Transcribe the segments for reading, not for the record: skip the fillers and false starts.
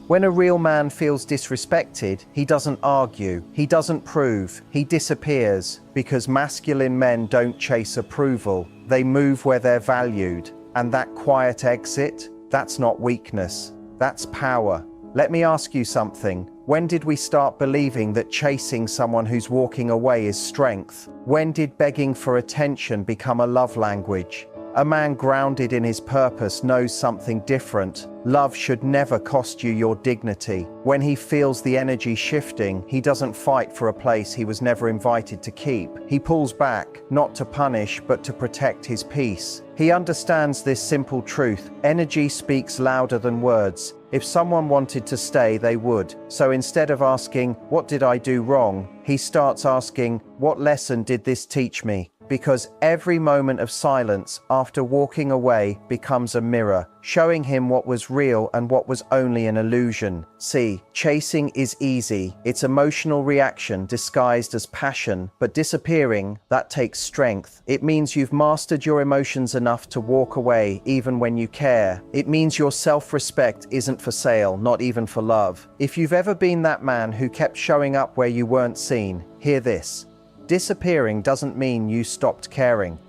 When a real man feels disrespected, he doesn't argue, he doesn't prove, he disappears, because masculine men don't chase approval, they move where they're valued. And that quiet exit, that's not weakness, that's power. Let me ask you something. When did we start believing that chasing someone who's walking away is strength? When did begging for attention become a love language? A man grounded in his purpose knows something different. Love should never cost you your dignity. When he feels the energy shifting, he doesn't fight for a place he was never invited to keep. He pulls back, not to punish, but to protect his peace. He understands this simple truth: energy speaks louder than words. If someone wanted to stay, they would. So instead of asking, "What did I do wrong?" he starts asking, "What lesson did this teach me?" Because every moment of silence after walking away becomes a mirror, showing him what was real and what was only an illusion. See, chasing is easy. It's emotional reaction disguised as passion, but disappearing, that takes strength. It means you've mastered your emotions enough to walk away even when you care. It means your self-respect isn't for sale, not even for love. If you've ever been that man who kept showing up where you weren't seen, hear this. Disappearing doesn't mean you stopped caring.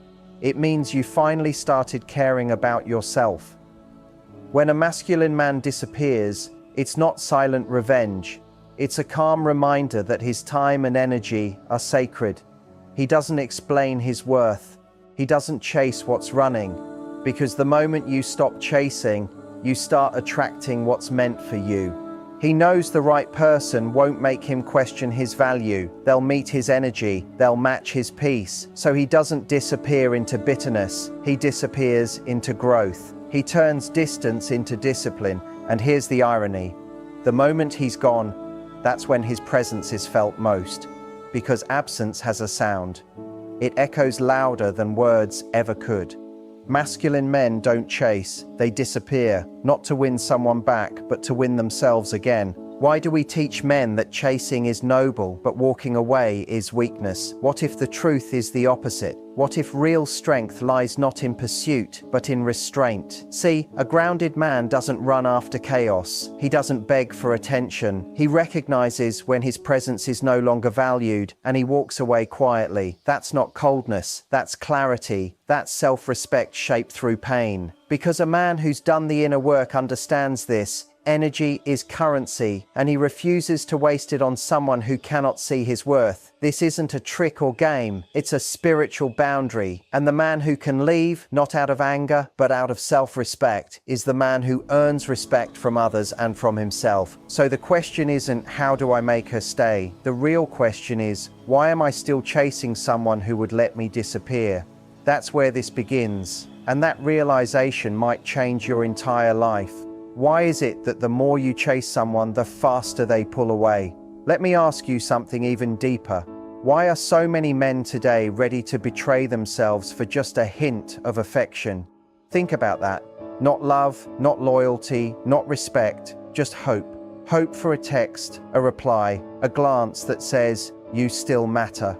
It means you finally started caring about yourself. When a masculine man disappears, it's not silent revenge. It's a calm reminder that his time and energy are sacred. He doesn't explain his worth. He doesn't chase what's running. Because the moment you stop chasing, you start attracting what's meant for you. He knows the right person won't make him question his value. They'll meet his energy, they'll match his peace. So he doesn't disappear into bitterness, he disappears into growth. He turns distance into discipline, and here's the irony. The moment he's gone, that's when his presence is felt most. Because absence has a sound. It echoes louder than words ever could. Masculine men don't chase, they disappear, not to win someone back, but to win themselves again. Why do we teach men that chasing is noble, but walking away is weakness? What if the truth is the opposite? What if real strength lies not in pursuit, but in restraint? See, a grounded man doesn't run after chaos. He doesn't beg for attention. He recognizes when his presence is no longer valued, and he walks away quietly. That's not coldness, that's clarity. That's self-respect shaped through pain. Because a man who's done the inner work understands this. Energy is currency, and he refuses to waste it on someone who cannot see his worth. This isn't a trick or game, it's a spiritual boundary. And the man who can leave, not out of anger, but out of self-respect, is the man who earns respect from others and from himself. So the question isn't, how do I make her stay? The real question is, why am I still chasing someone who would let me disappear? That's where this begins, and that realization might change your entire life. Why is it that the more you chase someone, the faster they pull away? Let me ask you something even deeper. Why are so many men today ready to betray themselves for just a hint of affection? Think about that. Not love, not loyalty, not respect, just hope. Hope for a text, a reply, a glance that says, "You still matter."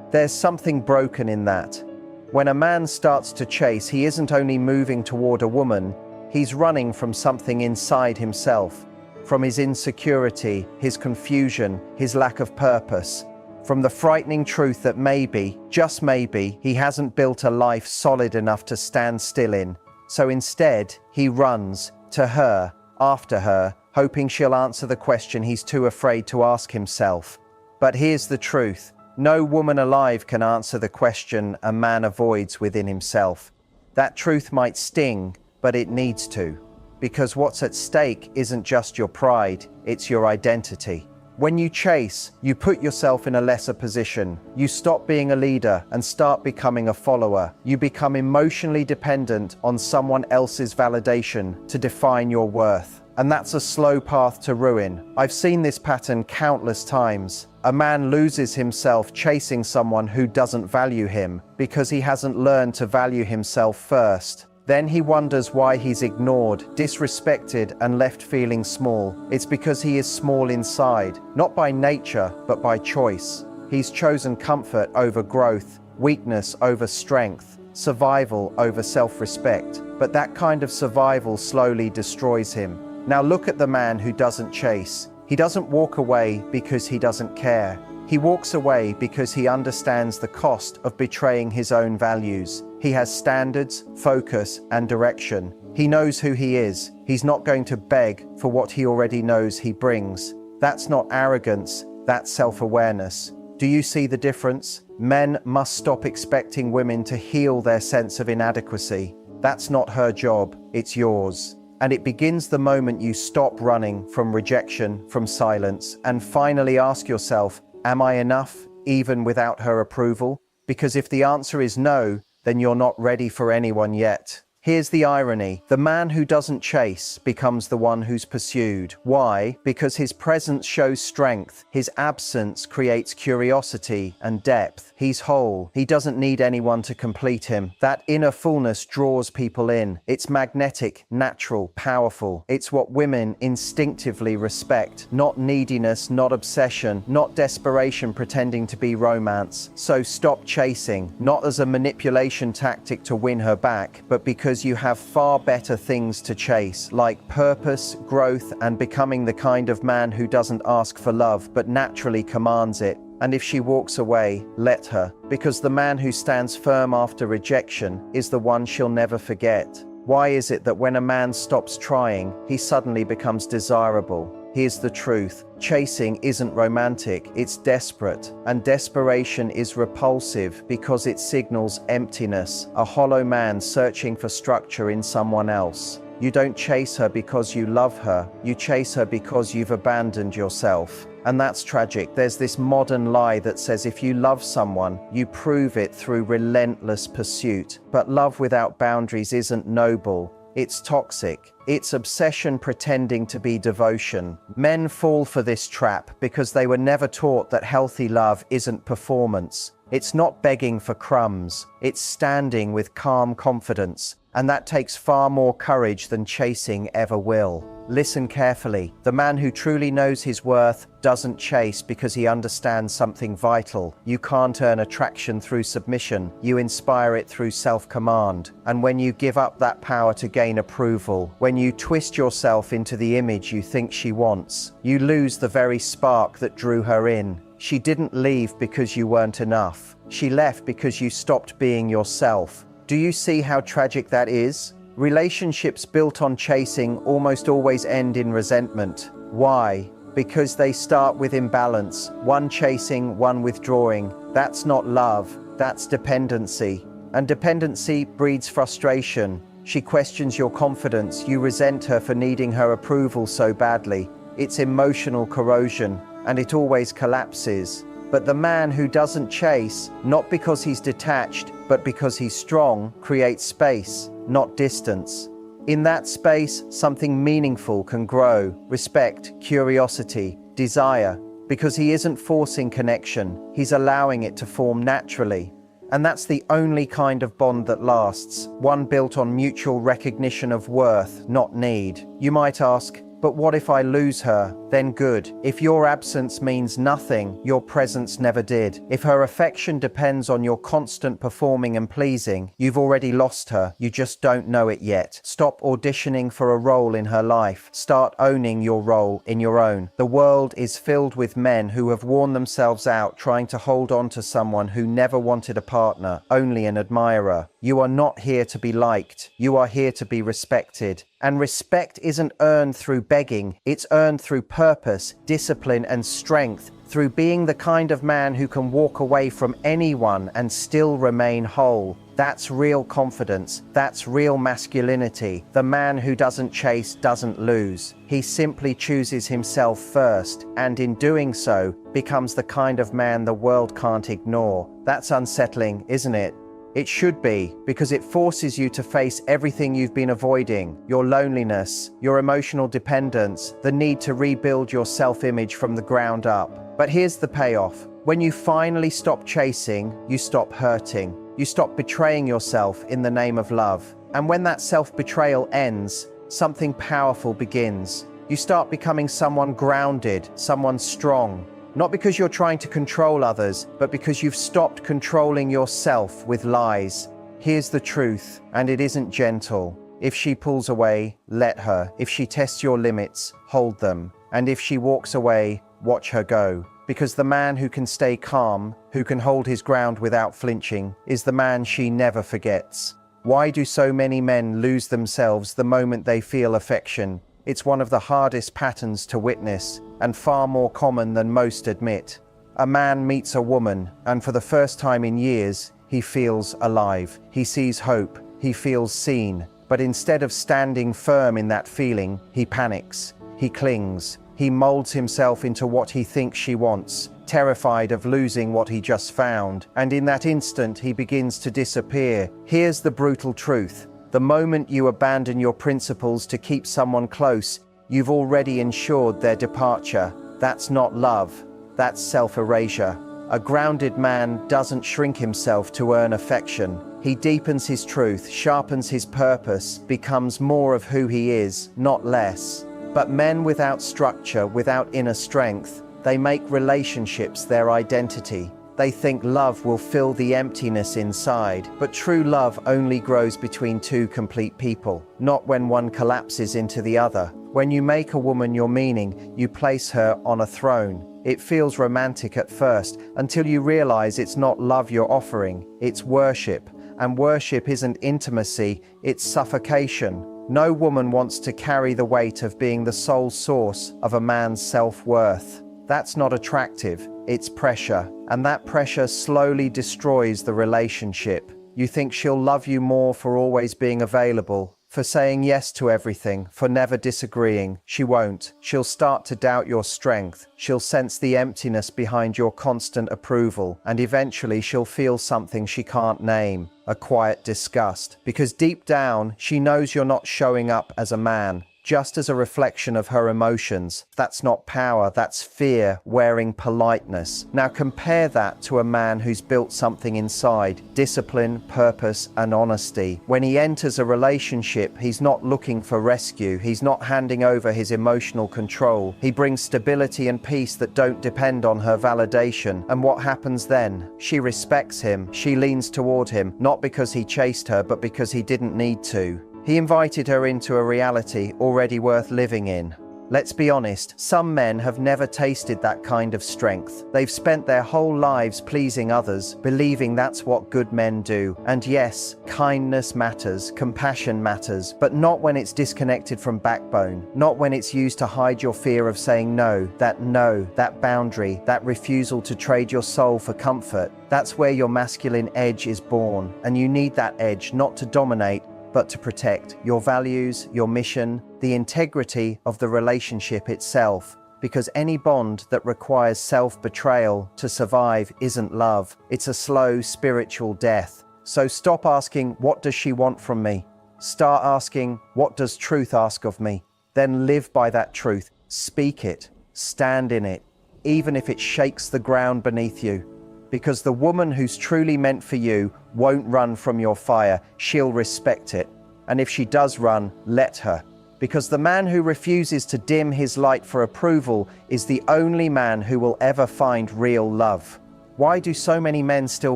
There's something broken in that. When a man starts to chase, he isn't only moving toward a woman, he's running from something inside himself, from his insecurity, his confusion, his lack of purpose, from the frightening truth that maybe, just maybe, he hasn't built a life solid enough to stand still in. So instead, he runs to her, after her, hoping she'll answer the question he's too afraid to ask himself. But here's the truth. No woman alive can answer the question a man avoids within himself. That truth might sting, but it needs to. Because what's at stake isn't just your pride, it's your identity. When you chase, you put yourself in a lesser position. You stop being a leader and start becoming a follower. You become emotionally dependent on someone else's validation to define your worth. And that's a slow path to ruin. I've seen this pattern countless times. A man loses himself chasing someone who doesn't value him because he hasn't learned to value himself first. Then he wonders why he's ignored, disrespected, and left feeling small. It's because he is small inside, not by nature, but by choice. He's chosen comfort over growth, weakness over strength, survival over self-respect. But that kind of survival slowly destroys him. Now look at the man who doesn't chase. He doesn't walk away because he doesn't care. He walks away because he understands the cost of betraying his own values. He has standards, focus, and direction. He knows who he is. He's not going to beg for what he already knows he brings. That's not arrogance, that's self-awareness. Do you see the difference? Men must stop expecting women to heal their sense of inadequacy. That's not her job, it's yours. And it begins the moment you stop running from rejection, from silence, and finally ask yourself, am I enough, even without her approval? Because if the answer is no, then you're not ready for anyone yet. Here's the irony. The man who doesn't chase becomes the one who's pursued. Why? Because his presence shows strength. His absence creates curiosity and depth. He's whole. He doesn't need anyone to complete him. That inner fullness draws people in. It's magnetic, natural, powerful. It's what women instinctively respect. Not neediness, not obsession, not desperation pretending to be romance. So stop chasing, not as a manipulation tactic to win her back, but because you have far better things to chase, like purpose, growth, and becoming the kind of man who doesn't ask for love, but naturally commands it. And if she walks away, let her, because the man who stands firm after rejection is the one she'll never forget. Why is it that when a man stops trying, he suddenly becomes desirable? Here's the truth. Chasing isn't romantic, it's desperate. And desperation is repulsive because it signals emptiness, a hollow man searching for structure in someone else. You don't chase her because you love her, you chase her because you've abandoned yourself. And that's tragic. There's this modern lie that says if you love someone, you prove it through relentless pursuit. But love without boundaries isn't noble. It's toxic. It's obsession pretending to be devotion. Men fall for this trap because they were never taught that healthy love isn't performance. It's not begging for crumbs. It's standing with calm confidence. And that takes far more courage than chasing ever will. Listen carefully. The man who truly knows his worth doesn't chase because he understands something vital. You can't earn attraction through submission. You inspire it through self-command. And when you give up that power to gain approval, when you twist yourself into the image you think she wants, you lose the very spark that drew her in. She didn't leave because you weren't enough. She left because you stopped being yourself. Do you see how tragic that is? Relationships built on chasing almost always end in resentment. Why? Because they start with imbalance. One chasing, one withdrawing. That's not love, that's dependency. And dependency breeds frustration. She questions your confidence. You resent her for needing her approval so badly. It's emotional corrosion, and it always collapses. But the man who doesn't chase, not because he's detached, but because he's strong, creates space, not distance. In that space, something meaningful can grow: respect, curiosity, desire. Because he isn't forcing connection, he's allowing it to form naturally. And that's the only kind of bond that lasts, one built on mutual recognition of worth, not need. You might ask, but what if I lose her? Then good. If your absence means nothing, your presence never did. If her affection depends on your constant performing and pleasing, you've already lost her. You just don't know it yet. Stop auditioning for a role in her life. Start owning your role in your own. The world is filled with men who have worn themselves out trying to hold on to someone who never wanted a partner, only an admirer. You are not here to be liked. You are here to be respected. And respect isn't earned through begging. It's earned through purpose, discipline, and strength, through being the kind of man who can walk away from anyone and still remain whole. That's real confidence. That's real masculinity. The man who doesn't chase doesn't lose. He simply chooses himself first, and in doing so, becomes the kind of man the world can't ignore. That's unsettling, isn't it? It should be, because it forces you to face everything you've been avoiding: your loneliness, your emotional dependence, the need to rebuild your self-image from the ground up. But here's the payoff. When you finally stop chasing, you stop hurting. You stop betraying yourself in the name of love. And when that self-betrayal ends, something powerful begins. You start becoming someone grounded, someone strong. Not because you're trying to control others, but because you've stopped controlling yourself with lies. Here's the truth, and it isn't gentle. If she pulls away, let her. If she tests your limits, hold them. And if she walks away, watch her go. Because the man who can stay calm, who can hold his ground without flinching, is the man she never forgets. Why do so many men lose themselves the moment they feel affection? It's one of the hardest patterns to witness, and far more common than most admit. A man meets a woman, and for the first time in years, he feels alive. He sees hope. He feels seen. But instead of standing firm in that feeling, he panics. He clings. He molds himself into what he thinks she wants, terrified of losing what he just found. And in that instant, he begins to disappear. Here's the brutal truth. The moment you abandon your principles to keep someone close, you've already ensured their departure. That's not love. That's self-erasure. A grounded man doesn't shrink himself to earn affection. He deepens his truth, sharpens his purpose, becomes more of who he is, not less. But men without structure, without inner strength, they make relationships their identity. They think love will fill the emptiness inside, but true love only grows between two complete people, not when one collapses into the other. When you make a woman your meaning, you place her on a throne. It feels romantic at first, until you realize it's not love you're offering, it's worship. And worship isn't intimacy, it's suffocation. No woman wants to carry the weight of being the sole source of a man's self-worth. That's not attractive, it's pressure. And that pressure slowly destroys the relationship. You think she'll love you more for always being available, for saying yes to everything, for never disagreeing. She won't. She'll start to doubt your strength. She'll sense the emptiness behind your constant approval, and eventually she'll feel something she can't name, a quiet disgust. Because deep down, she knows you're not showing up as a man, just as a reflection of her emotions. That's not power, that's fear wearing politeness. Now compare that to a man who's built something inside, discipline, purpose, and honesty. When he enters a relationship, he's not looking for rescue. He's not handing over his emotional control. He brings stability and peace that don't depend on her validation. And what happens then? She respects him. She leans toward him, not because he chased her, but because he didn't need to. He invited her into a reality already worth living in. Let's be honest, some men have never tasted that kind of strength. They've spent their whole lives pleasing others, believing that's what good men do. And yes, kindness matters, compassion matters, but not when it's disconnected from backbone, not when it's used to hide your fear of saying no, that boundary, that refusal to trade your soul for comfort. That's where your masculine edge is born, and you need that edge not to dominate, but to protect your values, your mission, the integrity of the relationship itself. Because any bond that requires self-betrayal to survive isn't love. It's a slow spiritual death. So stop asking, what does she want from me? Start asking, what does truth ask of me? Then live by that truth. Speak it. Stand in it. Even if it shakes the ground beneath you. Because the woman who's truly meant for you won't run from your fire. She'll respect it. And if she does run, let her. Because the man who refuses to dim his light for approval is the only man who will ever find real love. Why do so many men still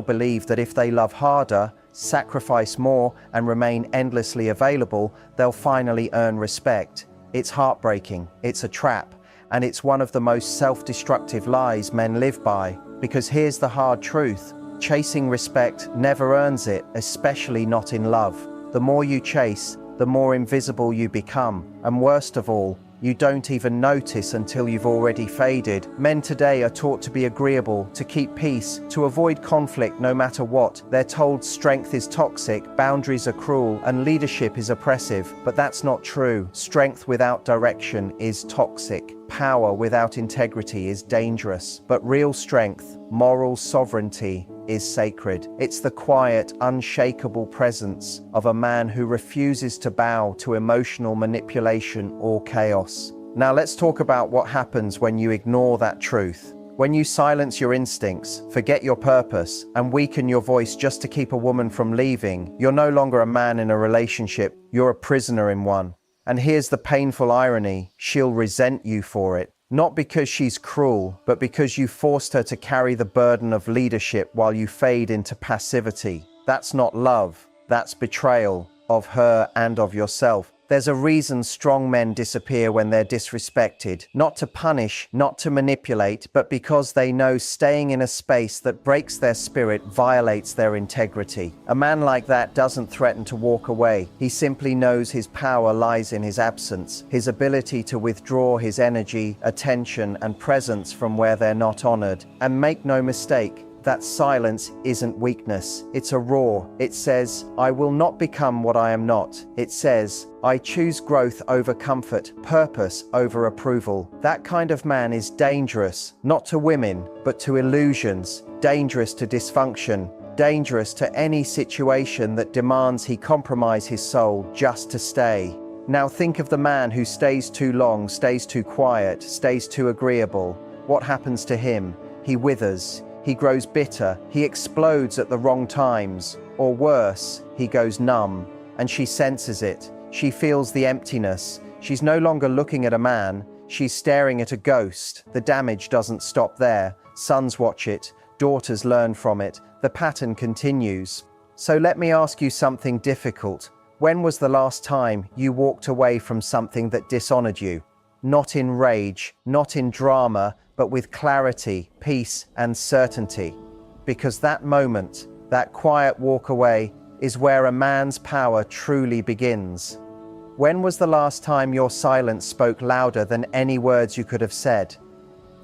believe that if they love harder, sacrifice more, and remain endlessly available, they'll finally earn respect? It's heartbreaking. It's a trap. And it's one of the most self-destructive lies men live by. Because here's the hard truth. Chasing respect never earns it, especially not in love. The more you chase, the more invisible you become. And worst of all, you don't even notice until you've already faded. Men today are taught to be agreeable, to keep peace, to avoid conflict no matter what. They're told strength is toxic, boundaries are cruel, and leadership is oppressive. But that's not true. Strength without direction is toxic. Power without integrity is dangerous. But real strength, moral sovereignty, is sacred. It's the quiet, unshakable presence of a man who refuses to bow to emotional manipulation or chaos. Now let's talk about what happens when you ignore that truth. When you silence your instincts, forget your purpose, and weaken your voice just to keep a woman from leaving, you're no longer a man in a relationship, you're a prisoner in one. And here's the painful irony, she'll resent you for it. Not because she's cruel, but because you forced her to carry the burden of leadership while you fade into passivity. That's not love, that's betrayal. of her and of yourself. There's a reason strong men disappear when they're disrespected. Not to punish, not to manipulate, but because they know staying in a space that breaks their spirit violates their integrity. A man like that doesn't threaten to walk away. He simply knows his power lies in his absence, his ability to withdraw his energy, attention, and presence from where they're not honored. And make no mistake, that silence isn't weakness. It's a roar. It says, I will not become what I am not. It says, I choose growth over comfort, purpose over approval. That kind of man is dangerous, not to women, but to illusions, dangerous to dysfunction, dangerous to any situation that demands he compromise his soul just to stay. Now think of the man who stays too long, stays too quiet, stays too agreeable. What happens to him? He withers. He grows bitter, he explodes at the wrong times, or worse, he goes numb, and she senses it. She feels the emptiness. She's no longer looking at a man, she's staring at a ghost. The damage doesn't stop there. Sons watch it, daughters learn from it. The pattern continues. So let me ask you something difficult. When was the last time you walked away from something that dishonored you? Not in rage, not in drama, but with clarity, peace, and certainty. Because that moment, that quiet walk away, is where a man's power truly begins. When was the last time your silence spoke louder than any words you could have said?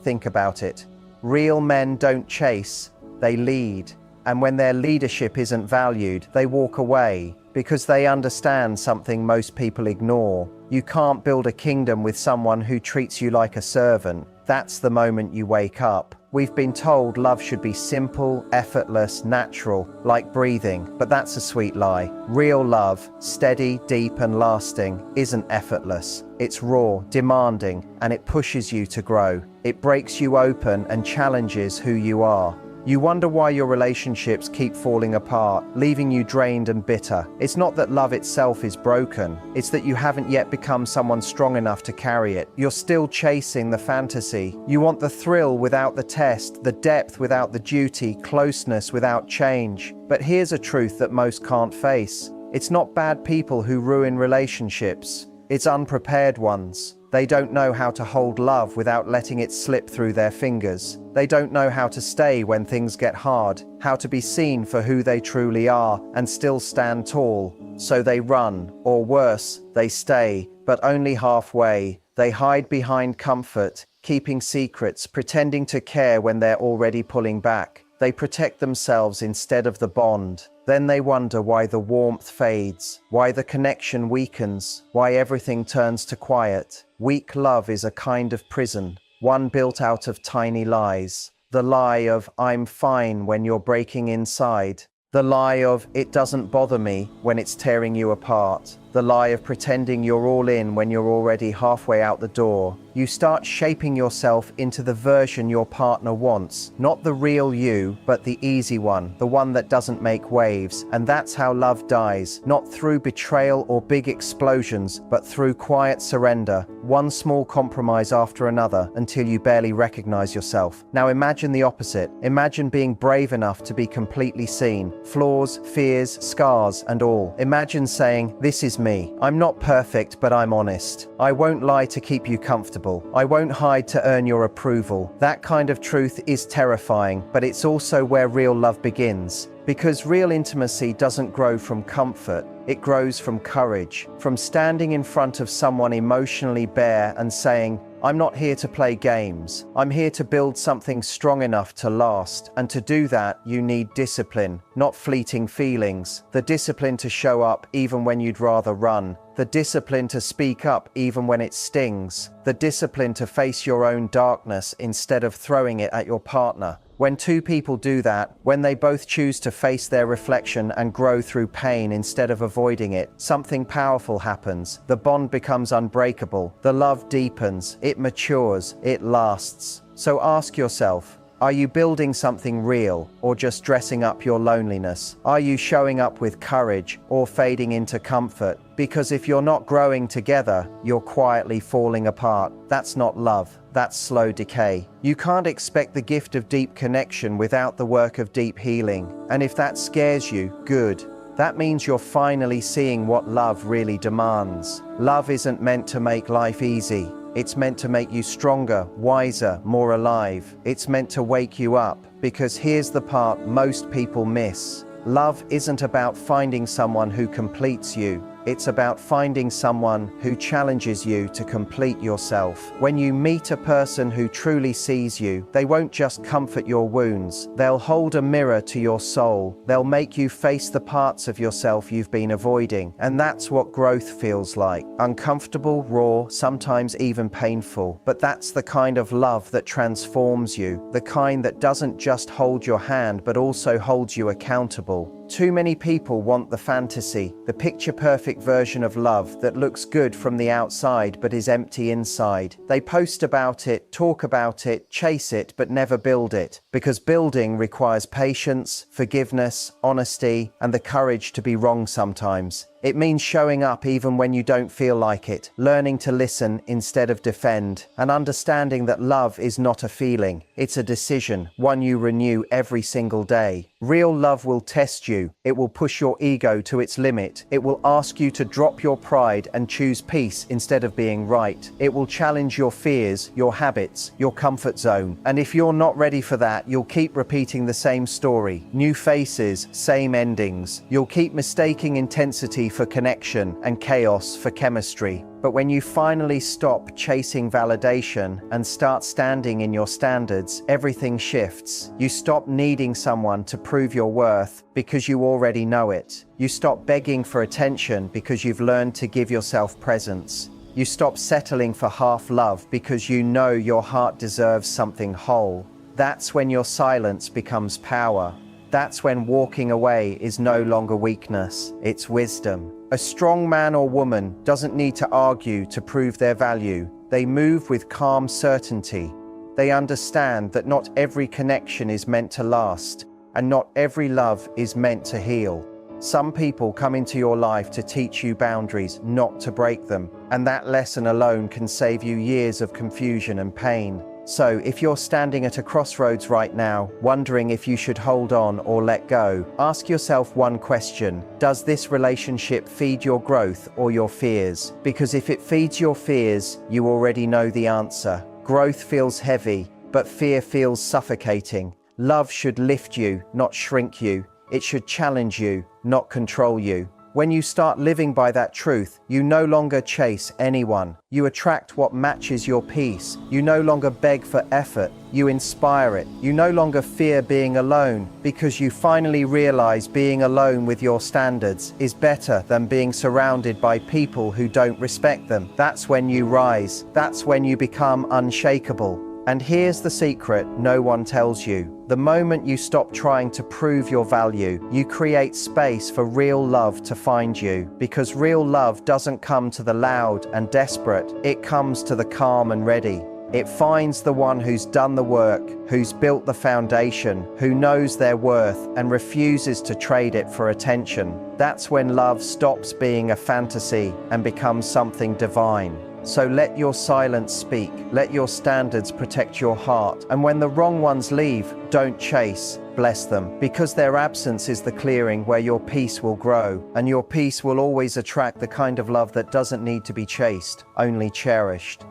Think about it. Real men don't chase, they lead. And when their leadership isn't valued, they walk away because they understand something most people ignore. You can't build a kingdom with someone who treats you like a servant. That's the moment you wake up. We've been told love should be simple, effortless, natural, like breathing, but that's a sweet lie. Real love, steady, deep, and lasting, isn't effortless. It's raw, demanding, and it pushes you to grow. It breaks you open and challenges who you are. You wonder why your relationships keep falling apart, leaving you drained and bitter. It's not that love itself is broken. It's that you haven't yet become someone strong enough to carry it. You're still chasing the fantasy. You want the thrill without the test, the depth without the duty, closeness without change. But here's a truth that most can't face. It's not bad people who ruin relationships. It's unprepared ones. They don't know how to hold love without letting it slip through their fingers. They don't know how to stay when things get hard, how to be seen for who they truly are and still stand tall. So they run, or worse, they stay, but only halfway. They hide behind comfort, keeping secrets, pretending to care when they're already pulling back. They protect themselves instead of the bond. Then they wonder why the warmth fades, why the connection weakens, why everything turns to quiet. Weak love is a kind of prison, one built out of tiny lies. The lie of I'm fine when you're breaking inside. The lie of it doesn't bother me when it's tearing you apart. The lie of pretending you're all in when you're already halfway out the door. You start shaping yourself into the version your partner wants. Not the real you, but the easy one, the one that doesn't make waves. And that's how love dies, not through betrayal or big explosions, but through quiet surrender, one small compromise after another until you barely recognize yourself. Now imagine the opposite. Imagine being brave enough to be completely seen. Flaws, fears, scars, and all. Imagine saying, this is me. I'm not perfect, but I'm honest. I won't lie to keep you comfortable. I won't hide to earn your approval. That kind of truth is terrifying, but it's also where real love begins. Because real intimacy doesn't grow from comfort. It grows from courage, from standing in front of someone emotionally bare and saying, I'm not here to play games. I'm here to build something strong enough to last. And to do that, you need discipline, not fleeting feelings. The discipline to show up even when you'd rather run. The discipline to speak up even when it stings. The discipline to face your own darkness instead of throwing it at your partner. When two people do that, when they both choose to face their reflection and grow through pain instead of avoiding it, something powerful happens. The bond becomes unbreakable. The love deepens. It matures. It lasts. So ask yourself, are you building something real or just dressing up your loneliness? Are you showing up with courage or fading into comfort? Because if you're not growing together, you're quietly falling apart. That's not love. That's slow decay. You can't expect the gift of deep connection without the work of deep healing. And if that scares you, good. That means you're finally seeing what love really demands. Love isn't meant to make life easy. It's meant to make you stronger, wiser, more alive. It's meant to wake you up, because here's the part most people miss. Love isn't about finding someone who completes you. It's about finding someone who challenges you to complete yourself. When you meet a person who truly sees you, they won't just comfort your wounds. They'll hold a mirror to your soul. They'll make you face the parts of yourself you've been avoiding. And that's what growth feels like. Uncomfortable, raw, sometimes even painful. But that's the kind of love that transforms you. The kind that doesn't just hold your hand, but also holds you accountable. Too many people want the fantasy, the picture-perfect version of love that looks good from the outside but is empty inside. They post about it, talk about it, chase it, but never build it. Because building requires patience, forgiveness, honesty, and the courage to be wrong sometimes. It means showing up even when you don't feel like it, learning to listen instead of defend, and understanding that love is not a feeling, it's a decision, one you renew every single day. Real love will test you. It will push your ego to its limit. It will ask you to drop your pride and choose peace instead of being right. It will challenge your fears, your habits, your comfort zone. And if you're not ready for that, you'll keep repeating the same story. New faces, same endings. You'll keep mistaking intensity for connection and chaos for chemistry. But when you finally stop chasing validation and start standing in your standards, everything shifts. You stop needing someone to prove your worth because you already know it. You stop begging for attention because you've learned to give yourself presence. You stop settling for half love because you know your heart deserves something whole. That's when your silence becomes power. That's when walking away is no longer weakness, it's wisdom. A strong man or woman doesn't need to argue to prove their value. They move with calm certainty. They understand that not every connection is meant to last, and not every love is meant to heal. Some people come into your life to teach you boundaries, not to break them, and that lesson alone can save you years of confusion and pain. So, if you're standing at a crossroads right now, wondering if you should hold on or let go, ask yourself one question. Does this relationship feed your growth or your fears? Because if it feeds your fears, you already know the answer. Growth feels heavy, but fear feels suffocating. Love should lift you, not shrink you. It should challenge you, not control you. When you start living by that truth, you no longer chase anyone. You attract what matches your peace. You no longer beg for effort. You inspire it. You no longer fear being alone, because you finally realize being alone with your standards is better than being surrounded by people who don't respect them. That's when you rise. That's when you become unshakable. And here's the secret no one tells you. The moment you stop trying to prove your value, you create space for real love to find you. Because real love doesn't come to the loud and desperate, it comes to the calm and ready. It finds the one who's done the work, who's built the foundation, who knows their worth and refuses to trade it for attention. That's when love stops being a fantasy and becomes something divine. So let your silence speak, let your standards protect your heart, and when the wrong ones leave, don't chase, bless them, because their absence is the clearing where your peace will grow, and your peace will always attract the kind of love that doesn't need to be chased, only cherished.